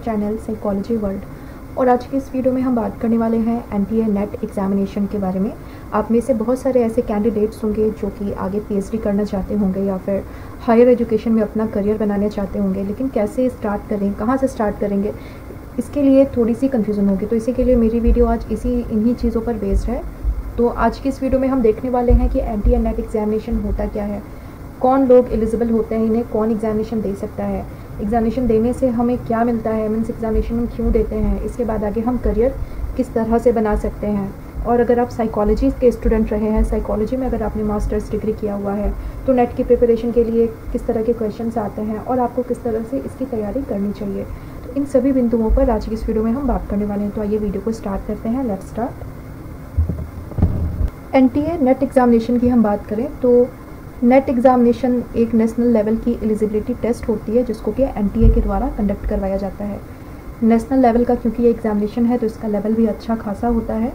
Channel psychology world. और आज की इस वीडियो में हम बात करने वाले हैं एनटीए नेट एग्जामिनेशन के बारे में। आप में से बहुत सारे ऐसे कैंडिडेट्स होंगे जो कि आगे पीएचडी करना चाहते होंगे या फिर हायर एजुकेशन में अपना करियर बनाना चाहते होंगे, लेकिन कैसे स्टार्ट करें, कहाँ से स्टार्ट करेंगे, इसके लिए थोड़ी सी कन्फ्यूज़न होगी। तो इसी के लिए मेरी वीडियो आज इन्हीं चीज़ों पर बेस्ड है। तो आज की इस वीडियो में हम देखने वाले हैं कि एनटीए नेट एग्जामिनेशन होता क्या है, कौन लोग एलिजिबल होते हैं, इन्हें कौन एग्जामिनेशन दे सकता है, एग्जामिनेशन देने से हमें क्या मिलता है, मीन्स एग्जामिनेशन हम क्यों देते हैं, इसके बाद आगे हम करियर किस तरह से बना सकते हैं। और अगर आप साइकोलॉजी के स्टूडेंट रहे हैं, साइकोलॉजी में अगर आपने मास्टर्स डिग्री किया हुआ है, तो नेट की प्रिपरेशन के लिए किस तरह के क्वेश्चंस आते हैं और आपको किस तरह से इसकी तैयारी करनी चाहिए। तो इन सभी बिंदुओं पर आज की इस वीडियो में हम बात करने वाले हैं। तो आइए वीडियो को स्टार्ट करते हैं। Let's start. NTA net examination की हम बात करें तो नेट एग्जामिनेशन एक नेशनल लेवल की एलिजिबिलिटी टेस्ट होती है जिसको कि एनटीए के द्वारा कंडक्ट करवाया जाता है। नेशनल लेवल का क्योंकि ये एग्जामिनेशन है तो इसका लेवल भी अच्छा खासा होता है।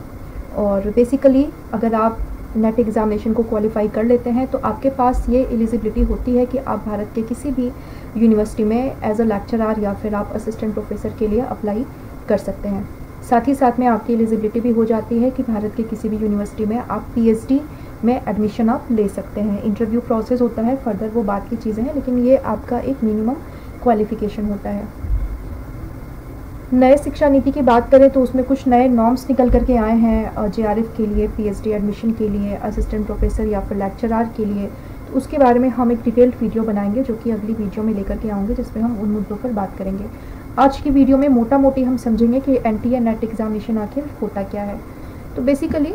और बेसिकली अगर आप नेट एग्जामिनेशन को क्वालिफाई कर लेते हैं तो आपके पास ये एलिजिबिलिटी होती है कि आप भारत के किसी भी यूनिवर्सिटी में एज अ लेक्चरर या फिर आप असिस्टेंट प्रोफेसर के लिए अप्लाई कर सकते हैं। साथ ही साथ में आपकी एलिजिबिलिटी भी हो जाती है कि भारत के किसी भी यूनिवर्सिटी में आप पीएचडी में एडमिशन आप ले सकते हैं। इंटरव्यू प्रोसेस होता है, फर्दर वो बात की चीज़ें हैं, लेकिन ये आपका एक मिनिमम क्वालिफिकेशन होता है। नए शिक्षा नीति की बात करें तो उसमें कुछ नए नॉर्म्स निकल करके आए हैं जेआरएफ के लिए, पीएचडी एडमिशन के लिए, असिस्टेंट प्रोफेसर या फिर लेक्चरर के लिए। तो उसके बारे में हम एक डिटेल्ड वीडियो बनाएंगे जो कि अगली वीडियो में लेकर के आऊँगे, जिसमें हम उन मुद्दों पर बात करेंगे। आज की वीडियो में मोटा मोटी हम समझेंगे कि एनटीए नेट एग्जामिनेशन आखिर होता क्या है। तो बेसिकली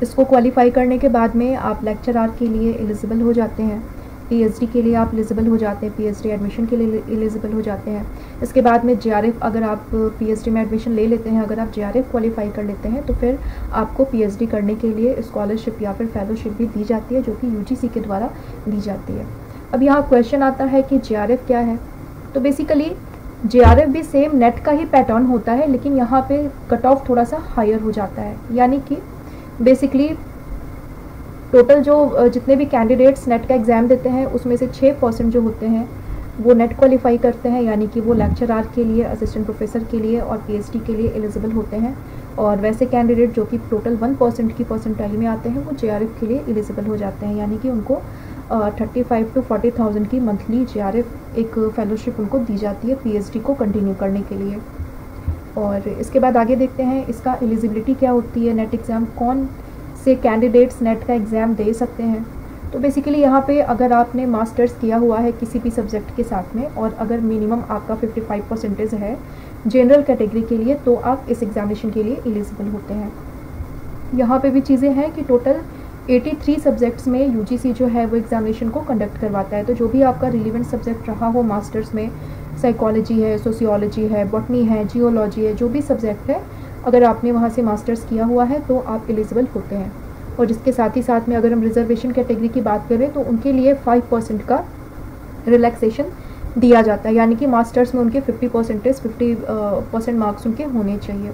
इसको क्वालिफाई करने के बाद में आप लेक्चरर के लिए एलिजिबल हो जाते हैं, पीएचडी के लिए आप एलिजिबल हो जाते हैं, पीएचडी एडमिशन के लिए एलिजिबल हो जाते हैं। इसके बाद में जेआरएफ, अगर आप पीएचडी में एडमिशन ले लेते हैं, अगर आप जेआरएफ क्वालिफाई कर लेते हैं तो फिर आपको पीएचडी करने के लिए स्कॉलरशिप या फिर फेलोशिप भी दी जाती है जो कि यूजीसी के द्वारा दी जाती है। अब यहाँ क्वेश्चन आता है कि जेआरएफ क्या है। तो बेसिकली जेआरएफ भी सेम नेट का ही पैटर्न होता है, लेकिन यहाँ पे कट ऑफ थोड़ा सा हायर हो जाता है। यानी कि बेसिकली टोटल जो जितने भी कैंडिडेट्स नेट का एग्ज़ाम देते हैं उसमें से 6% जो होते हैं वो नेट क्वालिफाई करते हैं, यानी कि वो लेक्चरर के लिए, असिस्टेंट प्रोफेसर के लिए और पीएचडी के लिए एलिजिबल होते हैं। और वैसे कैंडिडेट जो कि टोटल 1% की परसेंटाइल में आते हैं वो जेआरएफ के लिए एलिजिबल हो जाते हैं, यानी कि उनको 35 to 40,000 की मंथली जेआरएफ एक फेलोशिप उनको दी जाती है पीएचडी को कंटिन्यू करने के लिए। और इसके बाद आगे देखते हैं इसका एलिजिबिलिटी क्या होती है, नेट एग्ज़ाम कौन से कैंडिडेट्स नेट का एग्ज़ाम दे सकते हैं। तो बेसिकली यहाँ पे अगर आपने मास्टर्स किया हुआ है किसी भी सब्जेक्ट के साथ में और अगर मिनिमम आपका 55% है जनरल कैटेगरी के लिए तो आप इस एग्ज़ामिनेशन के लिए एलिजिबल होते हैं। यहाँ पे भी चीज़ें हैं कि टोटल 83 सब्जेक्ट्स में यूजीसी जो है वो एग्ज़ामिनेशन को कंडक्ट करवाता है। तो जो भी आपका रिलेवेंट सब्जेक्ट रहा हो मास्टर्स में, साइकोलॉजी है, सोशियोलॉजी है, बॉटनी है, जियोलॉजी है, जो भी सब्जेक्ट है, अगर आपने वहाँ से मास्टर्स किया हुआ है तो आप एलिजिबल होते हैं। और जिसके साथ ही साथ में अगर हम रिजर्वेशन कैटेगरी की बात करें तो उनके लिए 5% का रिलैक्सेशन दिया जाता है, यानी कि मास्टर्स में उनके 50% मार्क्स उनके होने चाहिए।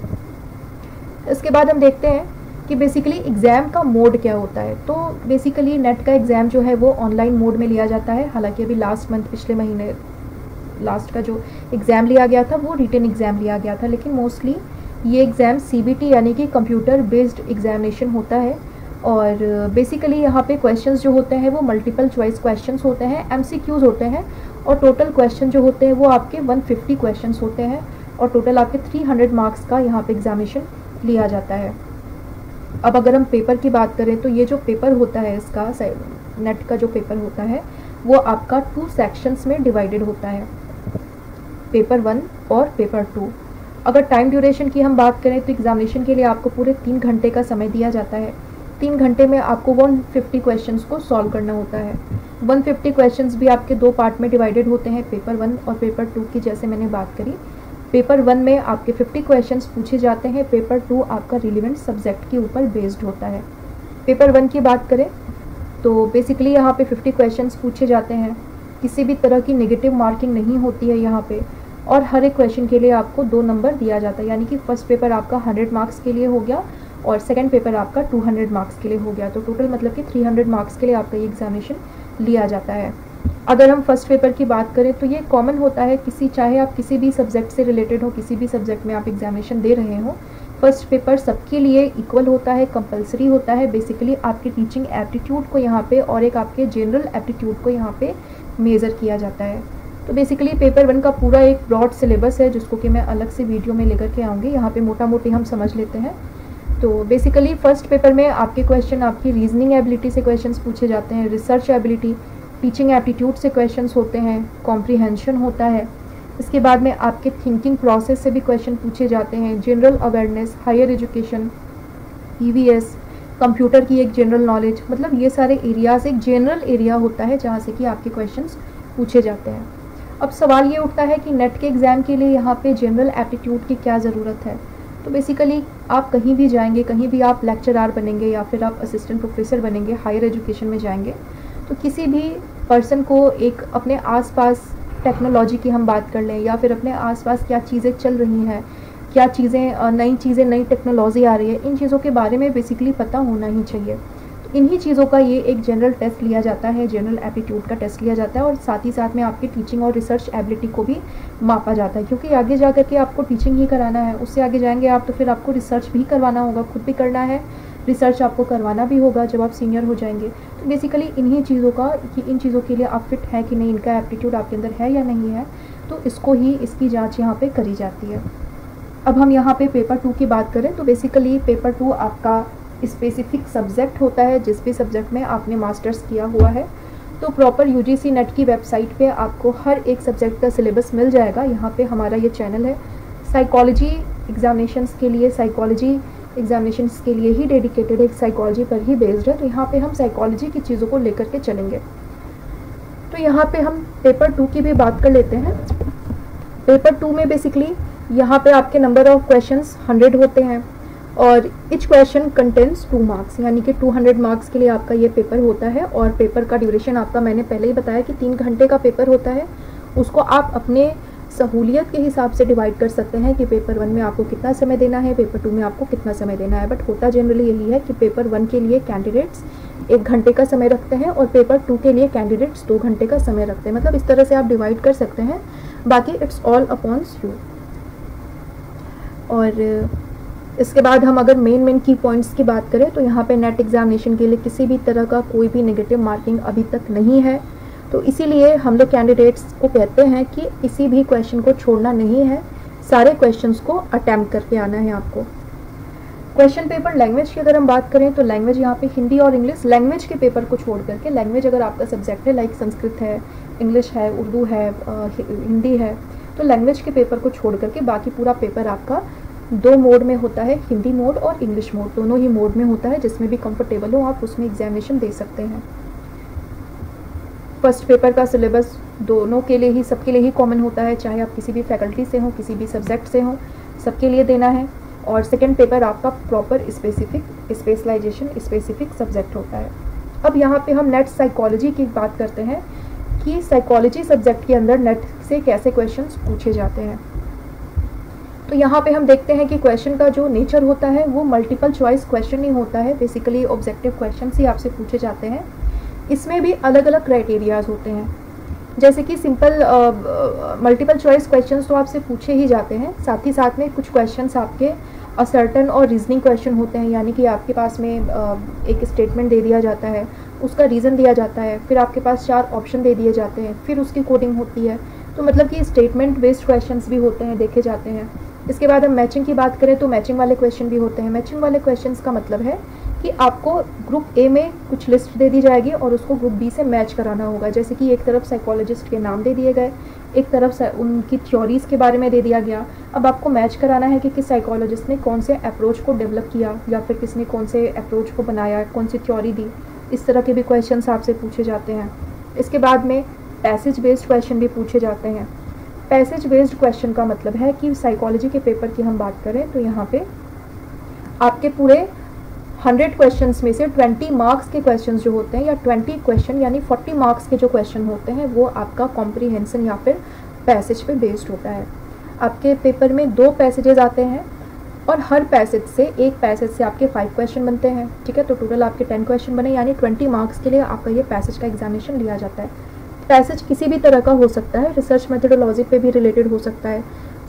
इसके बाद हम देखते हैं कि बेसिकली एग्ज़ाम का मोड क्या होता है। तो बेसिकली नेट का एग्ज़ाम जो है वो ऑनलाइन मोड में लिया जाता है। हालांकि अभी लास्ट मंथ, पिछले महीने लास्ट का जो एग्ज़ाम लिया गया था वो रिटन एग्ज़ाम लिया गया था, लेकिन मोस्टली ये एग्ज़ाम सीबीटी यानी कि कंप्यूटर बेस्ड एग्जामिनेशन होता है। और बेसिकली यहाँ पे क्वेश्चंस जो होते हैं वो मल्टीपल चॉइस क्वेश्चंस होते हैं, एमसीक्यूज़ होते हैं। और टोटल क्वेश्चन जो होते हैं वो आपके 150 क्वेश्चंस होते हैं और टोटल आपके 300 मार्क्स का यहाँ पे एग्जामिनेशन लिया जाता है। अब अगर हम पेपर की बात करें तो ये जो पेपर होता है इसका नेट का जो पेपर होता है वो आपका 2 सेक्शंस में डिवाइडेड होता है, पेपर 1 और पेपर 2। अगर टाइम ड्यूरेशन की हम बात करें तो एग्जामिनेशन के लिए आपको पूरे 3 घंटे का समय दिया जाता है। 3 घंटे में आपको 150 क्वेश्चंस को सॉल्व करना होता है। 150 क्वेश्चंस भी आपके 2 पार्ट में डिवाइडेड होते हैं, पेपर 1 और पेपर 2 की। जैसे मैंने बात करी, पेपर 1 में आपके 50 क्वेश्चंस पूछे जाते हैं, पेपर 2 आपका रिलेवेंट सब्जेक्ट के ऊपर बेस्ड होता है। पेपर 1 की बात करें तो बेसिकली यहाँ पे 50 क्वेश्चंस पूछे जाते हैं, किसी भी तरह की नेगेटिव मार्किंग नहीं होती है यहाँ पे। और हर एक क्वेश्चन के लिए आपको 2 नंबर दिया जाता है, यानी कि फर्स्ट पेपर आपका 100 मार्क्स के लिए हो गया और सेकंड पेपर आपका 200 मार्क्स के लिए हो गया। तो टोटल मतलब कि 300 मार्क्स के लिए आपका ये एग्जामिनेशन लिया जाता है। अगर हम फर्स्ट पेपर की बात करें तो ये कॉमन होता है, चाहे आप किसी भी सब्जेक्ट से रिलेटेड हो, किसी भी सब्जेक्ट में आप एग्जामिनेशन दे रहे हो, फर्स्ट पेपर सबके लिए इक्वल होता है, कंपलसरी होता है। बेसिकली आपकी टीचिंग एप्टीट्यूड को यहाँ पे और एक आपके जनरल एप्टीट्यूड को यहाँ पे मेज़र किया जाता है। तो बेसिकली पेपर 1 का पूरा एक ब्रॉड सिलेबस है जिसको कि मैं अलग से वीडियो में लेकर के आऊँगी। यहाँ पे मोटा मोटी हम समझ लेते हैं। तो बेसिकली फर्स्ट पेपर में आपके क्वेश्चन आपकी रीजनिंग एबिलिटी से क्वेश्चंस पूछे जाते हैं, रिसर्च एबिलिटी, टीचिंग एप्टीट्यूड से क्वेश्चंस होते हैं, कॉम्प्रीहेंशन होता है। इसके बाद में आपके थिंकिंग प्रोसेस से भी क्वेश्चन पूछे जाते हैं, general awareness, higher education, EVS, computer की एक जनरल नॉलेज, मतलब ये सारे एरियाज एक जनरल एरिया होता है जहाँ से कि आपके क्वेश्चंस पूछे जाते हैं। अब सवाल ये उठता है कि नेट के एग्ज़ाम के लिए यहाँ पे जनरल एप्टीट्यूड की क्या ज़रूरत है। तो बेसिकली आप कहीं भी जाएंगे, कहीं भी आप लेक्चरार बनेंगे या फिर आप असिस्टेंट प्रोफेसर बनेंगे, हायर एजुकेशन में जाएंगे, तो किसी भी पर्सन को एक अपने आसपास टेक्नोलॉजी की हम बात कर लें या फिर अपने आसपास क्या चीज़ें चल रही हैं, क्या चीज़ें नई टेक्नोलॉजी आ रही है, इन चीज़ों के बारे में बेसिकली पता होना ही चाहिए। तो इन्हीं चीज़ों का ये एक जनरल टेस्ट लिया जाता है, जनरल एप्टीट्यूड का टेस्ट लिया जाता है, और साथ ही साथ में आपकी टीचिंग और रिसर्च एबिलिटी को भी मापा जाता है, क्योंकि आगे जा कर के आपको टीचिंग ही कराना है। उससे आगे जाएंगे आप तो फिर आपको रिसर्च भी करवाना होगा, खुद भी करना है, रिसर्च आपको करवाना भी होगा जब आप सीनियर हो जाएंगे। तो बेसिकली इन्हीं चीज़ों का कि इन चीज़ों के लिए आप फिट है कि नहीं, इनका एप्टीट्यूड आपके अंदर है या नहीं है, तो इसकी जाँच यहाँ पर करी जाती है। अब हम यहाँ पे पेपर 2 की बात करें तो बेसिकली पेपर 2 आपका स्पेसिफिक सब्जेक्ट होता है, जिस भी सब्जेक्ट में आपने मास्टर्स किया हुआ है। तो प्रॉपर यूजीसी नेट की वेबसाइट पे आपको हर एक सब्जेक्ट का सिलेबस मिल जाएगा। यहाँ पे हमारा ये चैनल है साइकोलॉजी एग्जामिनेशंस के लिए ही डेडिकेटेड है, साइकोलॉजी पर ही बेस्ड है। तो यहाँ पे हम साइकोलॉजी की चीज़ों को लेकर के चलेंगे। तो यहाँ पे हम पेपर 2 की भी बात कर लेते हैं। पेपर 2 में बेसिकली यहाँ पे आपके नंबर ऑफ क्वेश्चंस 100 होते हैं और इच क्वेश्चन कंटेंट्स 2 मार्क्स, यानी कि 200 मार्क्स के लिए आपका ये पेपर होता है। और पेपर का ड्यूरेशन आपका मैंने पहले ही बताया कि 3 घंटे का पेपर होता है। उसको आप अपने सहूलियत के हिसाब से डिवाइड कर सकते हैं कि पेपर 1 में आपको कितना समय देना है, पेपर 2 में आपको कितना समय देना है। बट होता जनरली यही है कि पेपर 1 के लिए कैंडिडेट्स 1 घंटे का समय रखते हैं और पेपर 2 के लिए कैंडिडेट्स 2 घंटे का समय रखते हैं। मतलब इस तरह से आप डिवाइड कर सकते हैं, बाकी इट्स ऑल अपॉन्स यू। और इसके बाद हम अगर मेन की पॉइंट्स की बात करें तो यहाँ पे नेट एग्जामिनेशन के लिए किसी भी तरह का कोई भी नेगेटिव मार्किंग अभी तक नहीं है। तो इसीलिए हम लोग कैंडिडेट्स को कहते हैं कि किसी भी क्वेश्चन को छोड़ना नहीं है, सारे क्वेश्चंस को अटैम्प्ट करके आना है आपको। क्वेश्चन पेपर लैंग्वेज की अगर हम बात करें तो लैंग्वेज यहाँ पे हिंदी और इंग्लिश, लैंग्वेज के पेपर को छोड़ करके, लैंग्वेज अगर आपका सब्जेक्ट है लाइक संस्कृत है, इंग्लिश है, उर्दू है, हिंदी है, तो लैंग्वेज के पेपर को छोड़ करके बाकी पूरा पेपर आपका 2 मोड में होता है, हिंदी मोड और इंग्लिश मोड, दोनों ही मोड में होता है। जिसमें भी कंफर्टेबल हो आप उसमें एग्जामिनेशन दे सकते हैं। फर्स्ट पेपर का सिलेबस दोनों के लिए ही, सबके लिए ही कॉमन होता है, चाहे आप किसी भी फैकल्टी से हो, किसी भी सब्जेक्ट से हो, सबके लिए देना है। और सेकेंड पेपर आपका प्रॉपर स्पेसिफिक सब्जेक्ट होता है। अब यहाँ पे हम नेट साइकोलॉजी की बात करते हैं कि साइकोलॉजी सब्जेक्ट के अंदर नेट से कैसे क्वेश्चंस पूछे जाते हैं। तो यहाँ पे हम देखते हैं कि क्वेश्चन का जो नेचर होता है वो मल्टीपल चॉइस क्वेश्चन ही होता है, बेसिकली ऑब्जेक्टिव क्वेश्चन ही आपसे पूछे जाते हैं। इसमें भी अलग अलग क्राइटेरियाज होते हैं, जैसे कि सिंपल मल्टीपल चॉइस क्वेश्चंस तो आपसे पूछे ही जाते हैं, साथ ही साथ में कुछ क्वेश्चंस आपके असर्टन और रीजनिंग क्वेश्चन होते हैं, यानी कि आपके पास में एक स्टेटमेंट दे दिया जाता है, उसका रीज़न दिया जाता है, फिर आपके पास 4 ऑप्शन दे दिए जाते हैं, फिर उसकी कोडिंग होती है। तो मतलब कि स्टेटमेंट बेस्ड क्वेश्चंस भी होते हैं, देखे जाते हैं। इसके बाद हम मैचिंग की बात करें तो मैचिंग वाले क्वेश्चन भी होते हैं। मैचिंग वाले क्वेश्चंस का मतलब है कि आपको ग्रुप ए में कुछ लिस्ट दे दी जाएगी और उसको ग्रुप बी से मैच कराना होगा। जैसे कि एक तरफ साइकोलॉजिस्ट के नाम दे दिए गए, एक तरफ उनकी थ्योरीज़ के बारे में दे दिया गया। अब आपको मैच कराना है कि किस साइकोलॉजिस्ट ने कौन से अप्रोच को डेवलप किया या फिर किसने कौन से अप्रोच को बनाया, कौन सी थ्योरी दी। इस तरह के भी क्वेश्चंस आपसे पूछे जाते हैं। इसके बाद में पैसेज बेस्ड क्वेश्चन भी पूछे जाते हैं। पैसेज बेस्ड क्वेश्चन का मतलब है कि साइकोलॉजी के पेपर की हम बात करें तो यहाँ पे आपके पूरे 100 क्वेश्चंस में से 20 मार्क्स के क्वेश्चंस जो होते हैं, या 20 क्वेश्चन यानी 40 मार्क्स के जो क्वेश्चन होते हैं, वो आपका कॉम्प्रीहेंशन या फिर पैसेज पे बेस्ड होता है। आपके पेपर में 2 पैसेजेस आते हैं और हर पैसेज से, एक पैसेज से आपके 5 क्वेश्चन बनते हैं, ठीक है। तो टोटल आपके 10 क्वेश्चन बने, यानी 20 मार्क्स के लिए आपका ये पैसेज का एग्जामिनेशन लिया जाता है। पैसेज किसी भी तरह का हो सकता है, रिसर्च मेथोडोलॉजी पे भी रिलेटेड हो सकता है,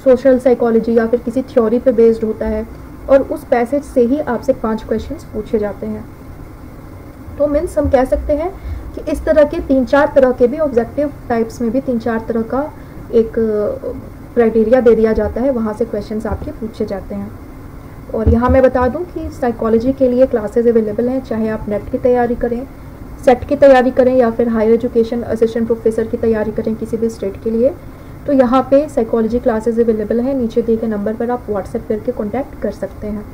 सोशल साइकोलॉजी या फिर किसी थ्योरी पे बेस्ड होता है, और उस पैसेज से ही आपसे 5 क्वेश्चंस पूछे जाते हैं। तो मीन्स हम कह सकते हैं कि इस तरह के 3-4 तरह के भी ऑब्जेक्टिव टाइप्स में भी 3-4 तरह का एक क्राइटेरिया दे दिया जाता है, वहाँ से क्वेश्चंस आपके पूछे जाते हैं। और यहाँ मैं बता दूँ कि साइकोलॉजी के लिए क्लासेस अवेलेबल हैं, चाहे आप नेट की तैयारी करें, सेट की तैयारी करें या फिर हायर एजुकेशन असिस्टेंट प्रोफेसर की तैयारी करें किसी भी स्टेट के लिए, तो यहाँ पे साइकोलॉजी क्लासेस अवेलेबल हैं। नीचे दिए गए नंबर पर आप व्हाट्सएप करके कॉन्टैक्ट कर सकते हैं।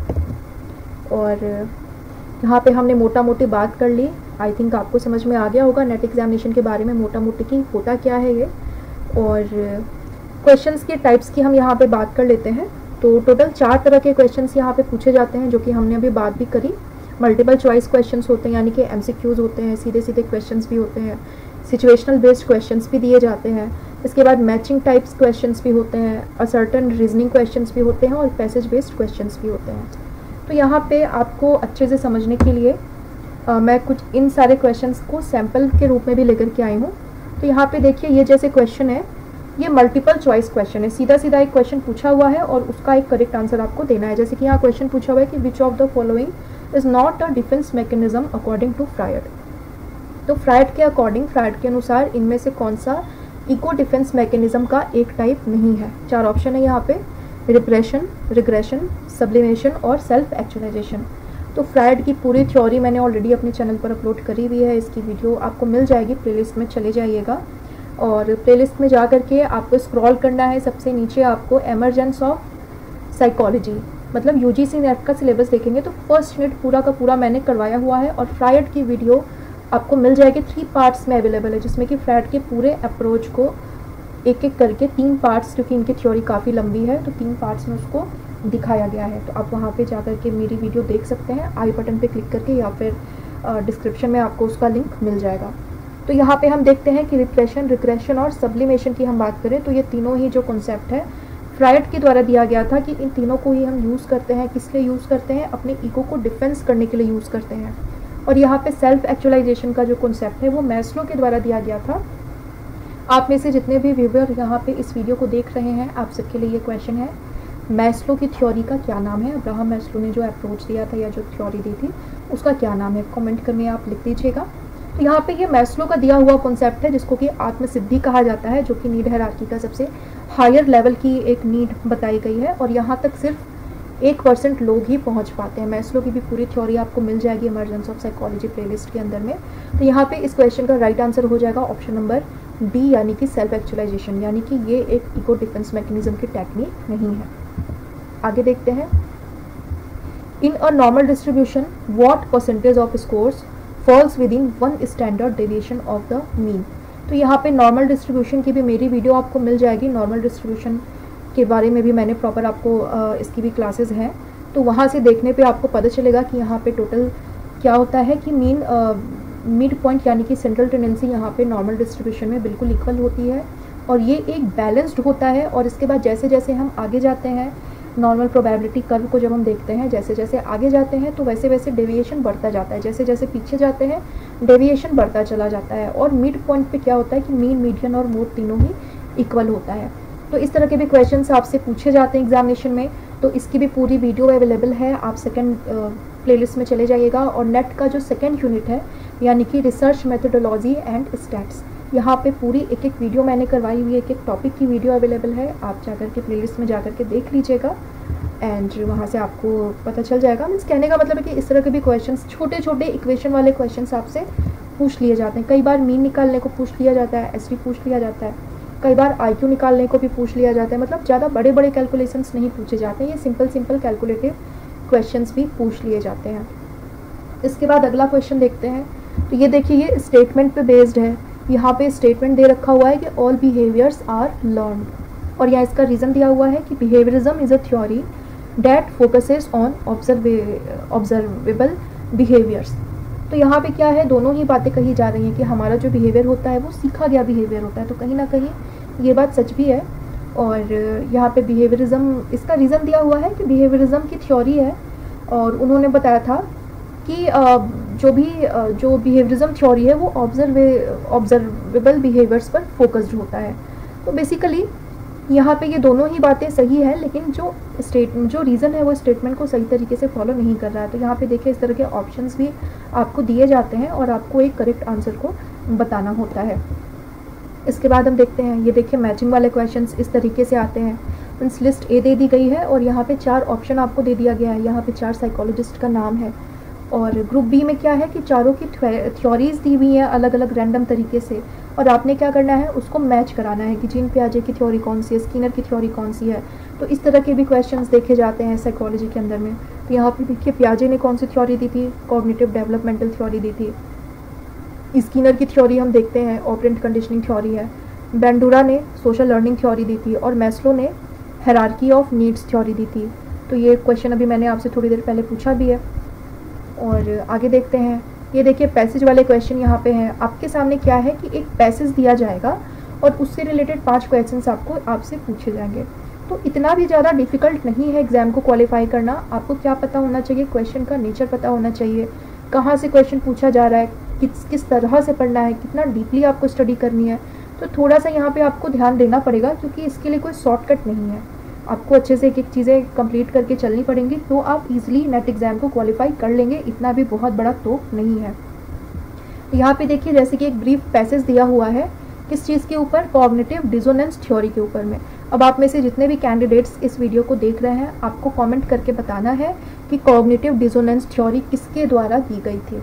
और यहाँ पे हमने मोटा मोटी बात कर ली, आई थिंक आपको समझ में आ गया होगा नेट एग्जामिनेशन के बारे में मोटा मोटी की होता क्या है ये। और क्वेश्चंस के टाइप्स की हम यहाँ पे बात कर लेते हैं। तो टोटल 4 तरह के क्वेश्चंस यहाँ पे पूछे जाते हैं, जो कि हमने अभी बात भी करी। मल्टीपल चॉइस क्वेश्चंस होते हैं, यानी कि MCQs होते हैं, सीधे सीधे क्वेश्चंस भी होते हैं, सिचुएशनल बेस्ड क्वेश्चंस भी दिए जाते हैं। इसके बाद मैचिंग टाइप्स क्वेश्चंस भी होते हैं, असर्टन रीजनिंग क्वेश्चंस भी होते हैं, और पैसेज बेस्ड क्वेश्चंस भी होते हैं। तो यहाँ पे आपको अच्छे से समझने के लिए मैं कुछ इन सारे क्वेश्चंस को सैम्पल के रूप में भी लेकर के आई हूँ। तो यहाँ पे देखिए, ये जैसे क्वेश्चन है, ये मल्टीपल चॉइस क्वेश्चन है, सीधा सीधा एक क्वेश्चन पूछा हुआ है और उसका एक करेक्ट आंसर आपको देना है। जैसे कि यहाँ क्वेश्चन पूछा हुआ है कि which of the following is not a defence mechanism according to Freud. तो फ्रायड के अकॉर्डिंग, फ्रायड के अनुसार इनमें से कौन सा इको डिफेंस मैकेनिज्म का एक टाइप नहीं है। 4 ऑप्शन है यहाँ पे, रिप्रेशन, रिग्रेशन, सब्लिमेशन और सेल्फ एक्चुअलाइजेशन। तो फ्रायड की पूरी थ्योरी मैंने ऑलरेडी अपने चैनल पर अपलोड करी हुई है, इसकी वीडियो आपको मिल जाएगी, प्लेलिस्ट में चले जाइएगा और प्लेलिस्ट में जा करके आपको स्क्रॉल करना है। सबसे नीचे आपको एमरजेंस ऑफ साइकोलॉजी, मतलब UGC नेट का सिलेबस देखेंगे तो फर्स्ट यूनिट पूरा का पूरा मैंने करवाया हुआ है, और फ्रायड की वीडियो आपको मिल जाएगी, 3 पार्ट्स में अवेलेबल है, जिसमें कि फ्रायड के पूरे अप्रोच को एक एक करके 3 पार्ट्स, क्योंकि इनकी थ्योरी काफ़ी लंबी है तो 3 पार्ट्स में उसको दिखाया गया है। तो आप वहाँ पे जा करके मेरी वीडियो देख सकते हैं, आई बटन पे क्लिक करके, या फिर डिस्क्रिप्शन में आपको उसका लिंक मिल जाएगा। तो यहाँ पे हम देखते हैं कि रिप्रेशन, रिग्रेशन और सब्लिमेशन की हम बात करें तो ये तीनों ही जो कॉन्सेप्ट है फ्रायड के द्वारा दिया गया था कि इन तीनों को ही हम यूज़ करते हैं। किस लिए यूज़ करते हैं? अपने ईगो को डिफेंस करने के लिए यूज़ करते हैं। और यहाँ पे सेल्फ एक्चुअलाइजेशन का जो कॉन्सेप्ट है वो मैस्लो के द्वारा दिया गया था। आप में से जितने भी व्यूअर यहाँ पे इस वीडियो को देख रहे हैं, आप सबके लिए ये क्वेश्चन है, मैस्लो की थ्योरी का क्या नाम है? अब्राहम मैस्लो ने जो अप्रोच दिया था या जो थ्योरी दी थी उसका क्या नाम है? कमेंट करके आप लिख दीजिएगा। तो यहाँ पे ये मैस्लो का दिया हुआ कॉन्सेप्ट है, जिसको कि आत्मसिद्धि कहा जाता है, जो कि नीड हायरार्की का सबसे हायर लेवल की एक नीड बताई गई है, और यहाँ तक सिर्फ 1% लोग ही पहुँच पाते हैं। मैस्लो की भी पूरी थ्योरी आपको मिल जाएगी इमरजेंस ऑफ साइकोलॉजी प्लेलिस्ट के अंदर में। तो यहाँ पे इस क्वेश्चन का राइट आंसर हो जाएगा ऑप्शन नंबर डी, यानी कि सेल्फ एक्चुअलाइजेशन, यानी कि ये एक इको डिफेंस मैकेनिज्म की टेक्निक नहीं है। आगे देखते हैं, in a normal distribution what percentage of scores falls within 1 standard deviation of the mean. तो यहाँ पे नॉर्मल डिस्ट्रीब्यूशन की भी मेरी वीडियो आपको मिल जाएगी। नॉर्मल डिस्ट्रीब्यूशन के बारे में भी मैंने प्रॉपर आपको इसकी भी क्लासेस हैं, तो वहाँ से देखने पे आपको पता चलेगा कि यहाँ पे टोटल क्या होता है कि मीन मिड पॉइंट यानी कि सेंट्रल टेंडेंसी यहाँ पे नॉर्मल डिस्ट्रीब्यूशन में बिल्कुल इक्वल होती है, और ये एक बैलेंस्ड होता है। और इसके बाद जैसे जैसे हम आगे जाते हैं, नॉर्मल प्रोबेबिलिटी कर्व को जब हम देखते हैं, जैसे जैसे आगे जाते हैं तो वैसे वैसे डेविएशन बढ़ता जाता है, जैसे जैसे पीछे जाते हैं डेविएशन बढ़ता चला जाता है। और मिड पॉइंट पे क्या होता है कि मीन, मीडियन और मोड तीनों ही इक्वल होता है। तो इस तरह के भी क्वेश्चंस आपसे पूछे जाते हैं एग्जामिनेशन में, तो इसकी भी पूरी वीडियो अवेलेबल है। आप सेकंड प्लेलिस्ट में चले जाइएगा। और नेट का जो सेकंड यूनिट है, यानी कि रिसर्च मेथोडोलॉजी एंड स्टैट्स, यहाँ पे पूरी एक एक वीडियो मैंने करवाई हुई है, एक एक टॉपिक की वीडियो अवेलेबल है। आप जाकर के प्लेलिस्ट में जाकर के देख लीजिएगा, एंड वहाँ से आपको पता चल जाएगा। मीन्स कहने का मतलब है कि इस तरह के भी क्वेश्चंस, छोटे छोटे इक्वेशन वाले क्वेश्चंस आपसे पूछ लिए जाते हैं। कई बार मीन निकालने को पूछ लिया जाता है, एसडी पूछ लिया जाता है, कई बार IQ निकालने को भी पूछ लिया जाता है। मतलब ज़्यादा बड़े बड़े कैलकुलेशंस नहीं पूछे जाते हैं, ये सिंपल सिंपल कैलकुलेटिव क्वेश्चंस भी पूछ लिए जाते हैं। इसके बाद अगला क्वेश्चन देखते हैं। तो ये देखिए, ये स्टेटमेंट पे बेस्ड है। यहाँ पे स्टेटमेंट दे रखा हुआ है कि ऑल बिहेवियर्स आर लर्न, और यहाँ इसका रीज़न दिया हुआ है कि behaviourism is a theory that focuses on observable behaviours. तो यहाँ पे क्या है, दोनों ही बातें कही जा रही हैं कि हमारा जो बिहेवियर होता है वो सीखा गया बिहेवियर होता है। तो कहीं ना कहीं ये बात सच भी है। और यहाँ पे बिहेवियरिज्म, इसका रीज़न दिया हुआ है कि बिहेवियरिज्म की थ्योरी है, और उन्होंने बताया था कि जो बिहेवियरिज्म थ्योरी है वो ऑब्जर्वेबल बिहेवियर्स पर फोकस्ड होता है। तो बेसिकली यहाँ पे ये दोनों ही बातें सही है, लेकिन जो रीज़न है वो स्टेटमेंट को सही तरीके से फॉलो नहीं कर रहा है। तो यहाँ पे देखिए इस तरह के ऑप्शंस भी आपको दिए जाते हैं और आपको एक करेक्ट आंसर को बताना होता है। इसके बाद हम देखते हैं, ये देखिए मैचिंग वाले क्वेश्चंस इस तरीके से आते हैं। मीन्स लिस्ट ए दे दी गई है और यहाँ पे 4 ऑप्शन आपको दे दिया गया है। यहाँ पे 4 साइकोलॉजिस्ट का नाम है और ग्रुप बी में क्या है कि चारों की थ्योरीज दी हुई हैं अलग अलग रैंडम तरीके से, और आपने क्या करना है उसको मैच कराना है कि जीन पियाजे की थ्योरी कौन सी है, स्किनर की थ्योरी कौन सी है। तो इस तरह के भी क्वेश्चंस देखे जाते हैं साइकोलॉजी के अंदर में। तो यहाँ पे देखिए पियाजे ने कौन सी थ्योरी दी थी, कॉग्निटिव डेवलपमेंटल थ्योरी दी थी। स्किनर की थ्योरी हम देखते हैं ऑपरेंट कंडीशनिंग थ्योरी है। बेंडूरा ने सोशल लर्निंग थ्योरी दी थी और मैस्लो ने हायरार्की ऑफ नीड्स थ्योरी दी थी। तो ये क्वेश्चन अभी मैंने आपसे थोड़ी देर पहले पूछा भी है। और आगे देखते हैं, ये देखिए पैसेज वाले क्वेश्चन यहाँ पे हैं। आपके सामने क्या है कि एक पैसेज दिया जाएगा और उससे रिलेटेड 5 क्वेश्चंस आपसे पूछे जाएंगे। तो इतना भी ज़्यादा डिफिकल्ट नहीं है एग्जाम को क्वालिफाई करना। आपको क्या पता होना चाहिए, क्वेश्चन का नेचर पता होना चाहिए, कहाँ से क्वेश्चन पूछा जा रहा है, किस तरह से पढ़ना है, कितना डीपली आपको स्टडी करनी है। तो थोड़ा सा यहाँ पे आपको ध्यान देना पड़ेगा, क्योंकि इसके लिए कोई शॉर्टकट नहीं है। आपको अच्छे से एक एक चीज़ें कंप्लीट करके चलनी पड़ेंगी, तो आप इजीली नेट एग्ज़ाम को क्वालिफाई कर लेंगे। इतना भी बहुत बड़ा तो नहीं है। यहाँ पे देखिए जैसे कि एक ब्रीफ पैसेज दिया हुआ है, किस चीज़ के ऊपर, कॉग्निटिव डिसोनेंस थ्योरी के ऊपर में। अब आप में से जितने भी कैंडिडेट्स इस वीडियो को देख रहे हैं, आपको कमेंट करके बताना है कि कॉग्निटिव डिसोनेंस थ्योरी किसके द्वारा दी गई थी।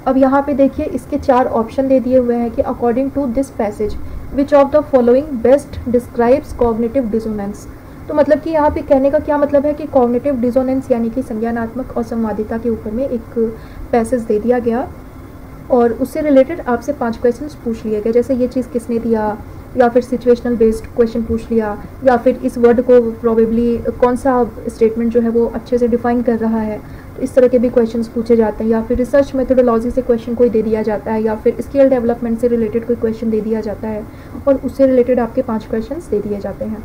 अब यहाँ पे देखिए इसके 4 ऑप्शन दे दिए हुए हैं कि according to this passage which of the following best describes cognitive dissonance. तो मतलब कि यहाँ पे कहने का क्या मतलब है कि कॉग्निटिव डिसोनेंस यानी कि संज्ञानात्मक असंवादिता के ऊपर में एक पैसेज दे दिया गया और उससे रिलेटेड आपसे 5 क्वेश्चंस पूछ लिए गए। जैसे ये चीज़ किसने दिया, या फिर सिचुएशनल बेस्ड क्वेश्चन पूछ लिया, या फिर इस वर्ड को प्रोबेबली कौन सा स्टेटमेंट जो है वो अच्छे से डिफाइन कर रहा है। तो इस तरह के भी क्वेश्चंस पूछे जाते हैं। या फिर रिसर्च मेथोडोलॉजी से क्वेश्चन कोई दे दिया जाता है, या फिर स्किल डेवलपमेंट से रिलेटेड कोई क्वेश्चन दे दिया जाता है और उससे रिलेटेड आपके 5 क्वेश्चन दे दिए जाते हैं।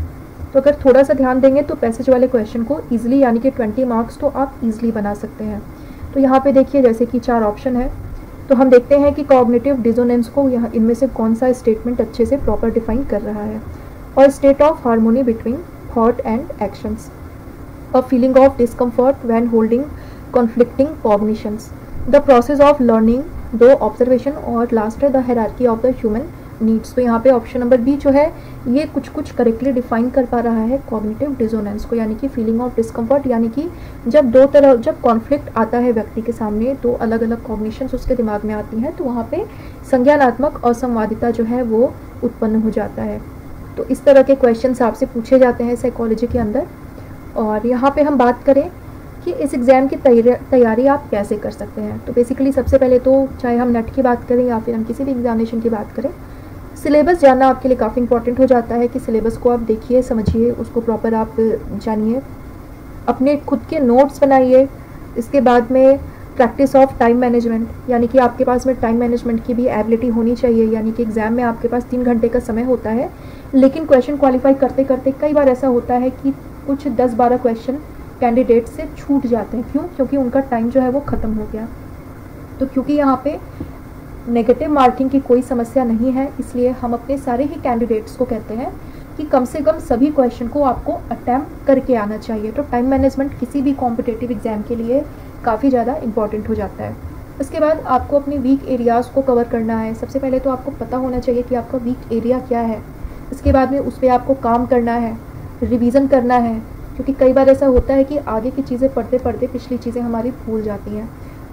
तो अगर थोड़ा सा ध्यान देंगे तो पैसेज वाले क्वेश्चन को ईजिली यानी कि 20 मार्क्स तो आप ईजिली बना सकते हैं। तो यहाँ पे देखिए जैसे कि 4 ऑप्शन है, तो हम देखते हैं कि कॉग्निटिव डिसोनेंस को यहाँ इनमें से कौन सा स्टेटमेंट अच्छे से प्रॉपर डिफाइन कर रहा है। और state of harmony between thought and actions, a feeling of discomfort when holding conflicting cognitions, the process of learning, 2 observation, और लास्ट है the hierarchy of the human needs. तो यहाँ पे ऑप्शन नंबर बी जो है ये कुछ करेक्टली डिफाइन कर पा रहा है कॉग्निटिव डिसोनेंस को, यानी कि फीलिंग ऑफ डिस्कम्फर्ट, यानी कि जब कॉन्फ्लिक्ट आता है व्यक्ति के सामने तो अलग अलग कॉग्निशंस उसके दिमाग में आती हैं, तो वहाँ पे संज्ञानात्मक असंवादिता जो है वो उत्पन्न हो जाता है। तो इस तरह के क्वेश्चंस आपसे पूछे जाते हैं साइकोलॉजी के अंदर। और यहाँ पे हम बात करें कि इस एग्ज़ाम की तैयारी आप कैसे कर सकते हैं, तो बेसिकली सबसे पहले तो चाहे हम नेट की बात करें या फिर हम किसी भी एग्जामिनेशन की बात करें, सिलेबस जानना आपके लिए काफ़ी इंपॉर्टेंट हो जाता है कि सिलेबस को आप देखिए, समझिए, उसको प्रॉपर आप जानिए, अपने खुद के नोट्स बनाइए। इसके बाद में प्रैक्टिस ऑफ टाइम मैनेजमेंट, यानी कि आपके पास में टाइम मैनेजमेंट की भी एबिलिटी होनी चाहिए। यानी कि एग्ज़ाम में आपके पास 3 घंटे का समय होता है, लेकिन क्वेश्चन क्वालिफाई करते करते कई बार ऐसा होता है कि कुछ 10-12 क्वेश्चन कैंडिडेट से छूट जाते हैं। क्यों? क्योंकि उनका टाइम जो है वो ख़त्म हो गया। तो क्योंकि यहाँ पे नेगेटिव मार्किंग की कोई समस्या नहीं है, इसलिए हम अपने सारे ही कैंडिडेट्स को कहते हैं कि कम से कम सभी क्वेश्चन को आपको अटैम्प्ट करके आना चाहिए। तो टाइम मैनेजमेंट किसी भी कॉम्पिटिटिव एग्जाम के लिए काफ़ी ज़्यादा इंपॉर्टेंट हो जाता है। इसके बाद आपको अपने वीक एरियाज़ को कवर करना है। सबसे पहले तो आपको पता होना चाहिए कि आपका वीक एरिया क्या है। इसके बाद में उस पर आपको काम करना है, रिवीजन करना है, क्योंकि कई बार ऐसा होता है कि आगे की चीज़ें पढ़ते पढ़ते पिछली चीज़ें हमारी भूल जाती हैं।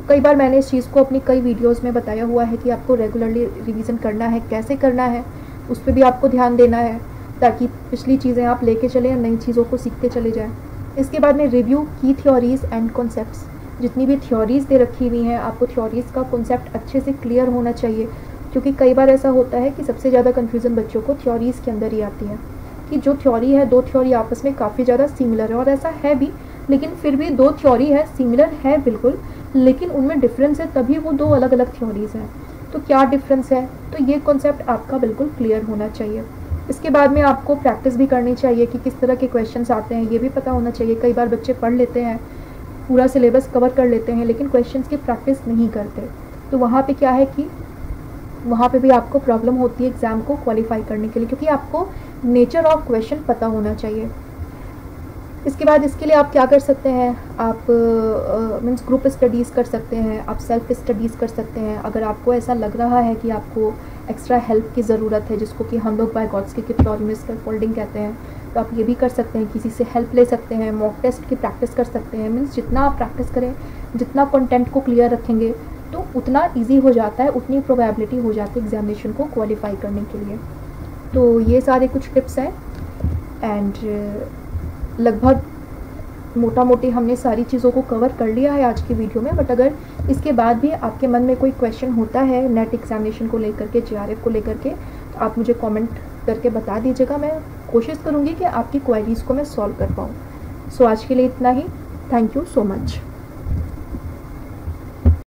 कई बार मैंने इस चीज़ को अपनी कई वीडियोस में बताया हुआ है कि आपको रेगुलरली रिवीजन करना है, कैसे करना है उस पर भी आपको ध्यान देना है, ताकि पिछली चीज़ें आप लेके चलें और नई चीज़ों को सीखते चले जाएं। इसके बाद में रिव्यू की थ्योरीज़ एंड कॉन्सेप्ट्स, जितनी भी थ्योरीज़ दे रखी हुई हैं आपको थ्योरीज़ का कॉन्सेप्ट अच्छे से क्लियर होना चाहिए, क्योंकि कई बार ऐसा होता है कि सबसे ज़्यादा कन्फ्यूज़न बच्चों को थ्योरीज़ के अंदर ही आती है कि जो थ्योरी है, 2 थ्योरी आपस में काफ़ी ज़्यादा सिमिलर है, और ऐसा है भी, लेकिन फिर भी 2 थ्योरी है, सिमिलर है बिल्कुल, लेकिन उनमें डिफरेंस है, तभी वो 2 अलग अलग थ्योरीज़ हैं। तो क्या डिफरेंस है, तो ये कॉन्सेप्ट आपका बिल्कुल क्लियर होना चाहिए। इसके बाद में आपको प्रैक्टिस भी करनी चाहिए कि किस तरह के क्वेश्चंस आते हैं, ये भी पता होना चाहिए। कई बार बच्चे पढ़ लेते हैं, पूरा सिलेबस कवर कर लेते हैं, लेकिन क्वेश्चंस की प्रैक्टिस नहीं करते। तो वहाँ पे क्या है कि वहाँ पे भी आपको प्रॉब्लम होती है एग्ज़ाम को क्वालिफाई करने के लिए, क्योंकि आपको नेचर ऑफ क्वेश्चन पता होना चाहिए। इसके बाद इसके लिए आप क्या कर सकते हैं, आप मीन्स ग्रुप स्टडीज़ कर सकते हैं, आप सेल्फ स्टडीज़ कर सकते हैं। अगर आपको ऐसा लग रहा है कि आपको एक्स्ट्रा हेल्प की ज़रूरत है, जिसको कि हम लोग वाइगॉट्स्की की थ्योरी में स्कैफोल्डिंग कहते हैं, तो आप ये भी कर सकते हैं, किसी से हेल्प ले सकते हैं, मॉक टेस्ट की प्रैक्टिस कर सकते हैं। मीन्स जितना आप प्रैक्टिस करें, जितना कंटेंट को क्लियर रखेंगे, तो उतना ईजी हो जाता है, उतनी प्रोबेबिलिटी हो जाती है एग्जामिनेशन को क्वालिफाई करने के लिए। तो ये सारे कुछ टिप्स हैं एंड लगभग मोटा मोटी हमने सारी चीज़ों को कवर कर लिया है आज की वीडियो में। बट अगर इसके बाद भी आपके मन में कोई क्वेश्चन होता है नेट एग्जामिनेशन को लेकर के, JRF को लेकर के, तो आप मुझे कमेंट करके बता दीजिएगा। मैं कोशिश करूँगी कि आपकी क्वेरीज़ को मैं सॉल्व कर पाऊँ। सो आज के लिए इतना ही। Thank you so much.